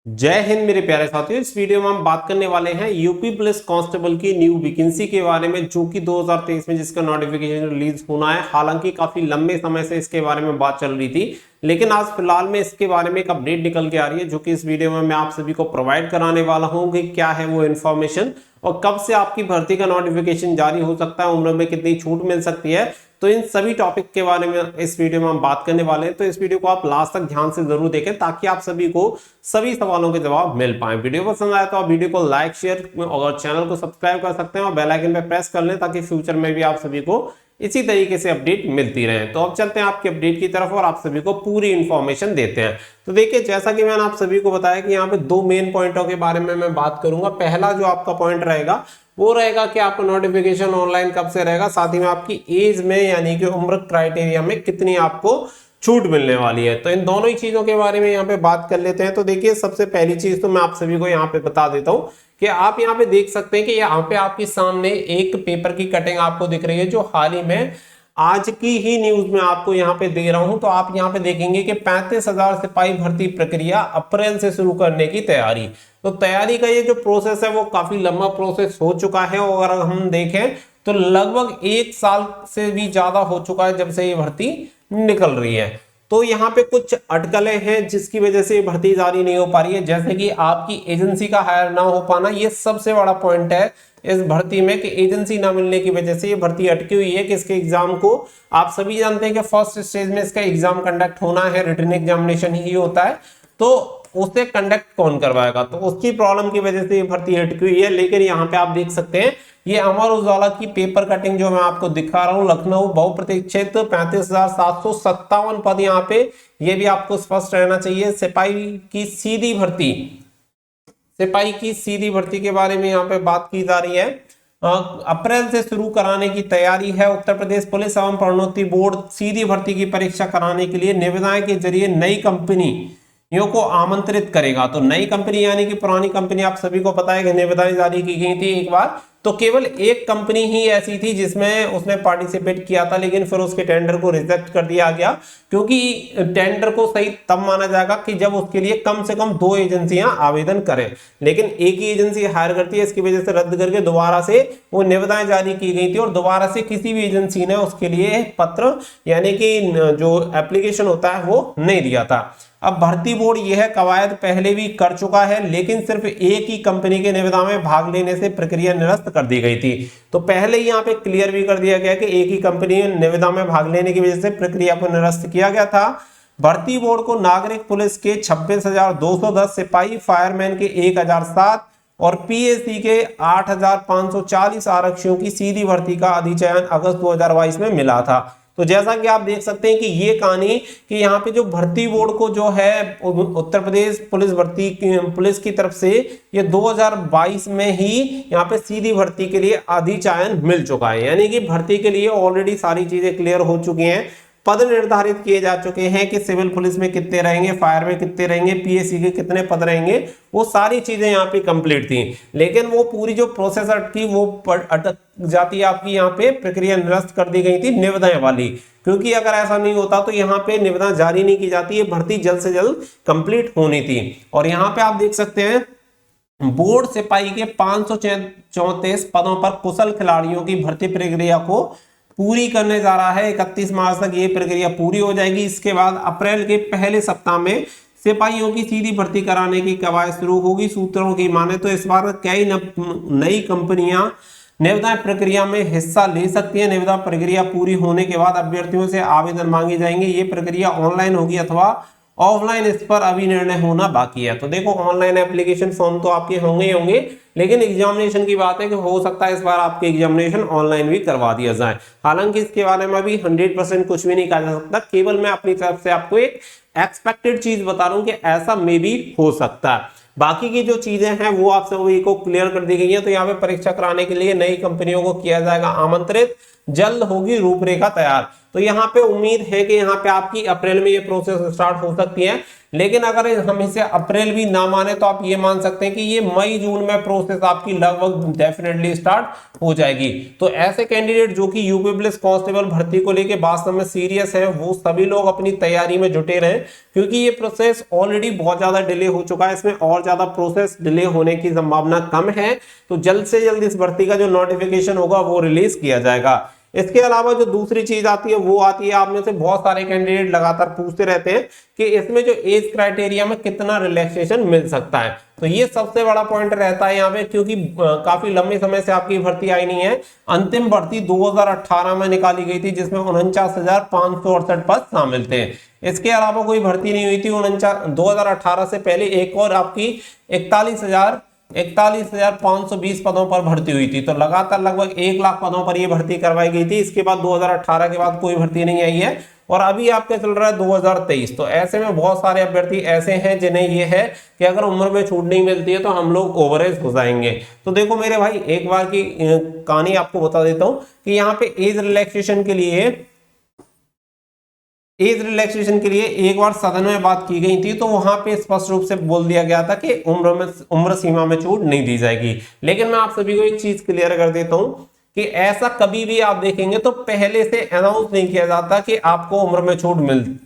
जय हिंद मेरे प्यारे साथियों। इस वीडियो में हम बात करने वाले हैं यूपी पुलिस कांस्टेबल की न्यू वैकेंसी के बारे में, जो कि 2023 में जिसका नोटिफिकेशन रिलीज होना है। हालांकि काफी लंबे समय से इसके बारे में बात चल रही थी, लेकिन आज फिलहाल में इसके बारे में एक अपडेट निकल के आ रही है, जो कि इस वीडियो में मैं आप सभी को प्रोवाइड कराने वाला हूं कि क्या है वो इन्फॉर्मेशन और कब से आपकी भर्ती का नोटिफिकेशन जारी हो सकता है, उम्र में कितनी छूट मिल सकती है। तो इन सभी टॉपिक के बारे में इस वीडियो में हम बात करने वाले हैं। तो इस वीडियो को आप लास्ट तक ध्यान से जरूर देखें, ताकि आप सभी को सभी सवालों के जवाब मिल पाए। वीडियो पसंद आए तो आप वीडियो को लाइक, शेयर और चैनल को सब्सक्राइब कर सकते हैं और बेल आइकन पे प्रेस कर लें, ताकि फ्यूचर में भी आप सभी को इसी तरीके से अपडेट मिलती रहे। तो अब चलते हैं आपके अपडेट की तरफ और आप सभी को पूरी इंफॉर्मेशन देते हैं। तो देखिए, जैसा कि मैंने आप सभी को बताया कि यहाँ पे दो मेन पॉइंटों के बारे में मैं बात करूंगा। पहला जो आपका पॉइंट रहेगा वो रहेगा कि आपका नोटिफिकेशन ऑनलाइन कब से रहेगा, साथ ही में आपकी एज में यानी कि उम्र क्राइटेरिया में कितनी आपको छूट मिलने वाली है। तो इन दोनों ही चीजों के बारे में यहाँ पे बात कर लेते हैं। तो देखिए, सबसे पहली चीज तो मैं आप सभी को यहाँ पे बता देता हूँ कि आप यहाँ पे देख सकते हैं कि यहाँ पे आपके सामने एक पेपर की कटिंग आपको दिख रही है, जो हाल ही में आज की ही न्यूज में आपको यहाँ पे दे रहा हूं। तो आप यहाँ पे देखेंगे कि 35,000 सिपाही भर्ती प्रक्रिया अप्रैल से शुरू करने की तैयारी। तो तैयारी का ये जो प्रोसेस है वो काफी लंबा प्रोसेस हो चुका है, और अगर हम देखें तो लगभग 1 साल से भी ज्यादा हो चुका है जब से ये भर्ती निकल रही है। तो यहाँ पे कुछ अटकलें हैं जिसकी वजह से भर्ती जारी नहीं हो पा रही है, जैसे कि आपकी एजेंसी का हायर ना हो पाना। ये सबसे बड़ा पॉइंट है इस भर्ती में कि एजेंसी ना मिलने की वजह से ये भर्ती अटकी हुई है। कि इसके एग्जाम को आप सभी जानते हैं कि फर्स्ट स्टेज में इसका एग्जाम कंडक्ट होना है, रिटन एग्जामिनेशन ही होता है, तो उसे कंडक्ट कौन करवाएगा, तो उसकी प्रॉब्लम की वजह से ये भर्ती अटकी हुई है। लेकिन यहाँ पे आप देख सकते हैं ये अमर उजाला की पेपर कटिंग जो मैं आपको दिखा रहा हूँ, लखनऊ बहुप्रतीक्षित 35,757 पद यहाँ पे, ये भी आपको स्पष्ट रहना चाहिए। सिपाही की सीधी भर्ती, सिपाही की सीधी भर्ती के बारे में यहाँ पे बात की जा रही है। अप्रैल से शुरू कराने की तैयारी है। उत्तर प्रदेश पुलिस एवं प्रोन्नति बोर्ड सीधी भर्ती की परीक्षा कराने के लिए निविदाएं के जरिए नई कंपनियों को आमंत्रित करेगा। तो नई कंपनी यानी कि पुरानी कंपनी, आप सभी को पता है कि निविदाएं जारी की गई थी एक बार, तो केवल एक कंपनी ही ऐसी थी जिसमें उसने पार्टिसिपेट किया था, लेकिन फिर उसके टेंडर को रिजेक्ट कर दिया गया, क्योंकि टेंडर को सही तब माना जाएगा कि जब उसके लिए कम से कम 2 एजेंसियां आवेदन करें। लेकिन एक ही एजेंसी हायर करती है, इसकी वजह से रद्द करके दोबारा से वो निविदाएं जारी की गई थी, और दोबारा से किसी भी एजेंसी ने उसके लिए पत्र यानी कि जो एप्लीकेशन होता है वो नहीं दिया था। अब भर्ती बोर्ड यह कवायद पहले भी कर चुका है, लेकिन सिर्फ एक ही कंपनी के निविदा में भाग लेने से प्रक्रिया निरस्त कर दी गई थी। तो पहले ही यहाँ पे क्लियर भी कर दिया गया कि एक ही कंपनी निविदा में भाग लेने की वजह से प्रक्रिया को निरस्त किया गया था। भर्ती बोर्ड को नागरिक पुलिस के 26,210 सिपाही, फायरमैन के 1,007 और पीएससी के 8,540 आरक्षियों की सीधी भर्ती का अधिचयन अगस्त 2022 में मिला था। तो जैसा कि आप देख सकते हैं कि ये कहानी कि यहाँ पे जो भर्ती बोर्ड को जो है उत्तर प्रदेश पुलिस की तरफ से ये 2022 में ही यहाँ पे सीधी भर्ती के लिए अधिचयन मिल चुका है, यानी कि भर्ती के लिए ऑलरेडी सारी चीजें क्लियर हो चुकी हैं। पद निर्धारित किए जा चुके हैं कि सिविल पुलिस में कितने रहेंगे, फायर में कितने रहेंगे, पीएससी के कितने पद रहेंगे, वो सारी चीजें यहाँ पे कंप्लीट थी। लेकिन वो पूरी जो प्रोसेस अटकी वो अटक जाती है आपकी, यहाँ पे प्रक्रिया निरस्त कर दी गई थी निविदाएं वाली, क्योंकि अगर ऐसा नहीं होता तो यहाँ पे निविदा जारी नहीं की जाती है, भर्ती जल्द से जल्द कंप्लीट होनी थी। और यहाँ पे आप देख सकते हैं बोर्ड सिपाही के 534 पदों पर कुशल खिलाड़ियों की भर्ती प्रक्रिया को पूरी करने जा रहा है। 31 मार्च तक ये प्रक्रिया पूरी हो जाएगी। इसके बाद अप्रैल के पहले सप्ताह में सिपाहियों की सीधी भर्ती कराने की कवायद शुरू होगी। सूत्रों की माने तो इस बार कई नई कंपनियां निविदा प्रक्रिया में हिस्सा ले सकती है। निविदा प्रक्रिया पूरी होने के बाद अभ्यर्थियों से आवेदन मांगे जाएंगे। ये प्रक्रिया ऑनलाइन होगी अथवा ऑफलाइन, इस पर अभी निर्णय होना बाकी है। तो देखो, ऑनलाइन एप्लीकेशन फॉर्म तो आपके होंगे ही होंगे, लेकिन एग्जामिनेशन की बात है कि हो सकता है इस बार आपके एग्जामिनेशन ऑनलाइन भी करवा दिया जाए। हालांकि इसके बारे में अभी 100% कुछ भी नहीं कहा जा सकता, केवल मैं अपनी तरफ से आपको एक एक्सपेक्टेड चीज बता रहा हूं कि ऐसा मे भी हो सकता है। बाकी की जो चीजें हैं वो आप सभी को क्लियर कर दी गई है। तो यहाँ पे परीक्षा कराने के लिए नई कंपनियों को किया जाएगा आमंत्रित। जल्द होगी रूपरेखा तैयार। तो यहाँ पे उम्मीद है कि यहाँ पे आपकी अप्रैल में ये प्रोसेस स्टार्ट हो सकती है, लेकिन अगर हम इसे अप्रैल भी ना माने तो आप ये मान सकते हैं कि ये मई जून में प्रोसेस आपकी लगभग डेफिनेटली स्टार्ट हो जाएगी। तो ऐसे कैंडिडेट जो कि यूपी पुलिस कांस्टेबल भर्ती को लेके वास्तव में सीरियस है, वो सभी लोग अपनी तैयारी में जुटे रहे, क्योंकि ये प्रोसेस ऑलरेडी बहुत ज्यादा डिले हो चुका है, इसमें और ज्यादा प्रोसेस डिले होने की संभावना कम है। तो जल्द से जल्द इस भर्ती का जो नोटिफिकेशन होगा वो रिलीज किया जाएगा। इसके अलावा जो दूसरी चीज आती है वो आती है, आप में से बहुत सारे कैंडिडेट लगातार पूछते रहते हैं कि इसमें जो एज क्राइटेरिया में कितना रिलैक्सेशन मिल सकता है। तो ये सबसे बड़ा पॉइंट रहता है यहाँ पे, क्योंकि काफी लंबे समय से आपकी भर्ती आई नहीं है। अंतिम भर्ती 2018 में निकाली गई थी, जिसमें 49,568 पद शामिल थे। इसके अलावा कोई भर्ती नहीं हुई थी 2018 से पहले। एक और आपकी 41,520 पदों पर भर्ती हुई थी। तो लगातार लगभग 1 लाख पदों पर यह भर्ती करवाई गई थी। इसके बाद 2018 के बाद कोई भर्ती नहीं आई है, और अभी आपका चल रहा है 2023। तो ऐसे में बहुत सारे अभ्यर्थी ऐसे हैं जिन्हें ये है कि अगर उम्र में छूट नहीं मिलती है तो हम लोग ओवरेज हो जाएंगे। तो देखो मेरे भाई, एक बार की कहानी आपको बता देता हूं कि यहाँ पे एज रिलैक्सेशन के लिए एक बार सदन में बात की गई थी, तो वहां पे स्पष्ट रूप से बोल दिया गया था कि उम्र सीमा में छूट नहीं दी जाएगी। लेकिन मैं आप सभी को एक चीज क्लियर कर देता हूं कि ऐसा कभी भी आप देखेंगे तो पहले से अनाउंस नहीं किया जाता कि आपको उम्र में छूट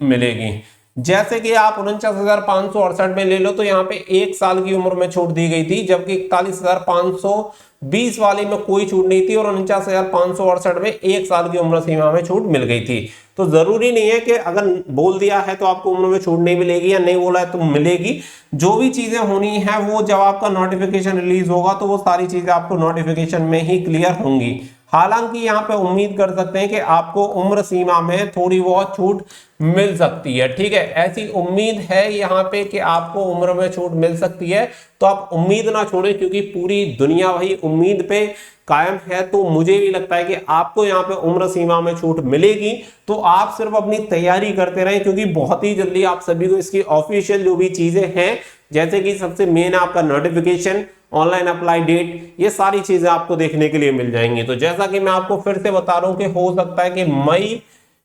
मिलेगी। जैसे कि आप 49,568 में ले लो, तो यहाँ पे 1 साल की उम्र में छूट दी गई थी, जबकि 41,520 वाली में कोई छूट नहीं थी, और 49,568 में 1 साल की उम्र सीमा में छूट मिल गई थी। तो जरूरी नहीं है कि अगर बोल दिया है तो आपको उम्र में छूट नहीं मिलेगी, या नहीं बोला है तो मिलेगी। जो भी चीजें होनी है वो जब आपका नोटिफिकेशन रिलीज होगा तो वो सारी चीजें आपको नोटिफिकेशन में ही क्लियर होंगी। हालांकि यहाँ पे उम्मीद कर सकते हैं कि आपको उम्र सीमा में थोड़ी बहुत छूट मिल सकती है, ठीक है, ऐसी उम्मीद है यहाँ पे कि आपको उम्र में छूट मिल सकती है। तो आप उम्मीद ना छोड़ें, क्योंकि पूरी दुनिया वही उम्मीद पे कायम है। तो मुझे भी लगता है कि आपको यहाँ पे उम्र सीमा में छूट मिलेगी। तो आप सिर्फ अपनी तैयारी करते रहें, क्योंकि बहुत ही जल्दी आप सभी को इसकी ऑफिशियल जो भी चीजें हैं, जैसे कि सबसे मेन आपका नोटिफिकेशन, ऑनलाइन अप्लाई डेट, ये सारी चीजें आपको देखने के लिए मिल जाएंगी। तो जैसा कि मैं आपको फिर से बता रहा हूं कि हो सकता है कि मई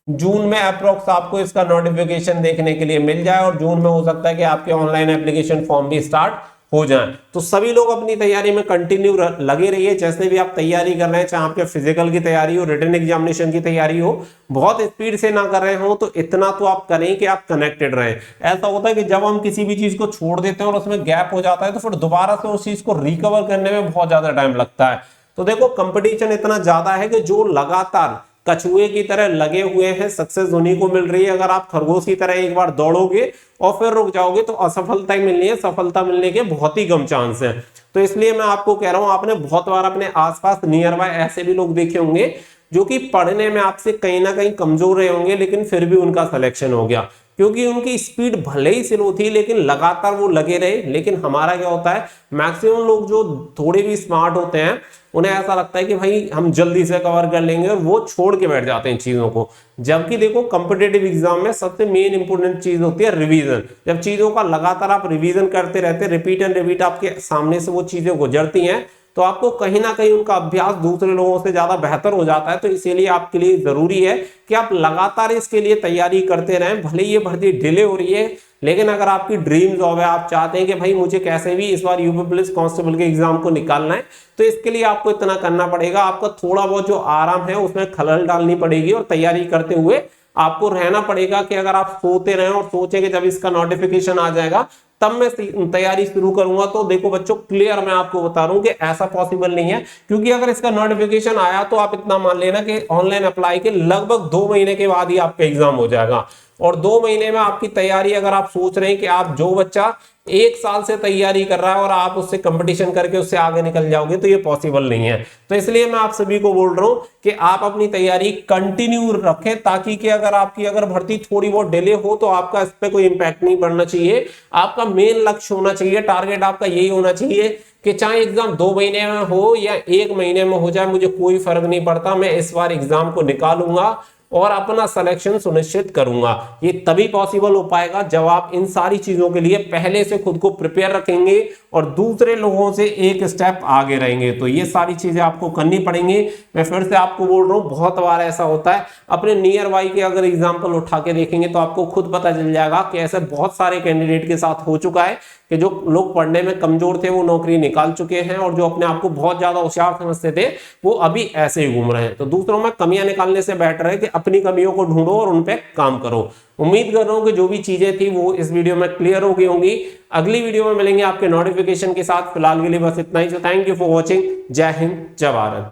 जून में अप्रोक्स आपको इसका नोटिफिकेशन देखने के लिए मिल जाए, और जून में हो सकता है कि आपके ऑनलाइन एप्लीकेशन फॉर्म भी स्टार्ट हो जाए। तो सभी लोग अपनी तैयारी में कंटिन्यू लगे रहिए। जैसे भी आप तैयारी कर रहे हैं, चाहे आपके फिजिकल की तैयारी हो, रिटन एग्जामिनेशन की तैयारी हो, बहुत स्पीड से ना कर रहे हो तो इतना तो आप करें कि आप कनेक्टेड रहें। ऐसा होता है कि जब हम किसी भी चीज को छोड़ देते हैं और उसमें गैप हो जाता है, तो फिर दोबारा से उस चीज को रिकवर करने में बहुत ज्यादा टाइम लगता है। तो देखो, कंपटीशन इतना ज्यादा है कि जो लगातार कछुए की तरह लगे हुए हैं, सक्सेस उन्हीं को मिल रही है। अगर आप खरगोश की तरह एक बार दौड़ोगे और फिर रुक जाओगे तो असफलता ही मिलनी है, सफलता मिलने के बहुत ही कम चांस हैं। तो इसलिए मैं आपको कह रहा हूं, आपने बहुत बार अपने आसपास नियर बाय ऐसे भी लोग देखे होंगे जो कि पढ़ने में आपसे कहीं ना कहीं कमजोर रहे होंगे, लेकिन फिर भी उनका सिलेक्शन हो गया, क्योंकि उनकी स्पीड भले ही स्लो थी लेकिन लगातार वो लगे रहे। लेकिन हमारा क्या होता है, मैक्सिमम लोग जो थोड़े भी स्मार्ट होते हैं, उन्हें ऐसा लगता है कि भाई हम जल्दी से कवर कर लेंगे, और वो छोड़ के बैठ जाते हैं चीजों को। जबकि देखो, कॉम्पिटिटिव एग्जाम में सबसे मेन इंपोर्टेंट चीज होती है रिवीजन। जब चीजों का लगातार आप रिवीजन करते रहते हैं, रिपीट एंड रिपीट आपके सामने से वो चीजें गुजरती हैं, तो आपको कहीं ना कहीं उनका अभ्यास दूसरे लोगों से ज्यादा बेहतर हो जाता है। तो इसीलिए आपके लिए जरूरी है कि आप लगातार इसके लिए तैयारी करते रहें। भले ये भर्ती डिले हो रही है, लेकिन अगर आपकी ड्रीम जॉब है, आप चाहते हैं कि भाई मुझे कैसे भी इस बार यूपी पुलिस कांस्टेबल के एग्जाम को निकालना है, तो इसके लिए आपको इतना करना पड़ेगा। आपका थोड़ा बहुत जो आराम है उसमें खलल डालनी पड़ेगी, और तैयारी करते हुए आपको रहना पड़ेगा कि अगर आप सोते रहें और सोचे कि जब इसका नोटिफिकेशन आ जाएगा तब मैं तैयारी शुरू करूंगा, तो देखो बच्चों, क्लियर मैं आपको बता रहा हूं कि ऐसा पॉसिबल नहीं है। क्योंकि अगर इसका नोटिफिकेशन आया तो आप इतना मान लेना कि ऑनलाइन अप्लाई के लगभग 2 महीने के बाद ही आपका एग्जाम हो जाएगा। और 2 महीने में आपकी तैयारी, अगर आप सोच रहे हैं कि आप जो बच्चा 1 साल से तैयारी कर रहा है और आप उससे कंपटीशन करके उससे आगे निकल जाओगे, तो ये पॉसिबल नहीं है। तो इसलिए मैं आप सभी को बोल रहा हूं कि आप अपनी तैयारी कंटिन्यू रखें, ताकि कि अगर भर्ती थोड़ी बहुत डिले हो तो आपका इस पर कोई इंपैक्ट नहीं पड़ना चाहिए। आपका मेन लक्ष्य होना चाहिए, टारगेट आपका यही होना चाहिए कि चाहे एग्जाम 2 महीने में हो या 1 महीने में हो जाए, मुझे कोई फर्क नहीं पड़ता, मैं इस बार एग्जाम को निकालूंगा, और अपना सिलेक्शन सुनिश्चित करूंगा। ये तभी पॉसिबल हो पाएगा जब आप इन सारी चीजों के लिए पहले से खुद को प्रिपेयर रखेंगे और दूसरे लोगों से एक स्टेप आगे रहेंगे। तो ये सारी चीजें आपको करनी पड़ेंगी। मैं फिर से आपको बोल रहा हूं, बहुत बार ऐसा होता है, अपने नियर बाई के अगर एग्जांपल उठा के देखेंगे तो आपको खुद पता चल जाएगा कि ऐसे बहुत सारे कैंडिडेट के साथ हो चुका है कि जो लोग पढ़ने में कमजोर थे वो नौकरी निकाल चुके हैं, और जो अपने आप को बहुत ज्यादा होशियार समझते थे वो अभी ऐसे ही घूम रहे हैं। तो दूसरों में कमियां निकालने से बेटर है कि अपनी कमियों को ढूंढो और उन पे काम करो। उम्मीद कर रहा हूं कि जो भी चीजें थी वो इस वीडियो में क्लियर हो गई होंगी। अगली वीडियो में मिलेंगे आपके नोटिफिकेशन के साथ। फिलहाल के लिए बस इतना ही। Thank you for watching. जय हिंद, जय भारत।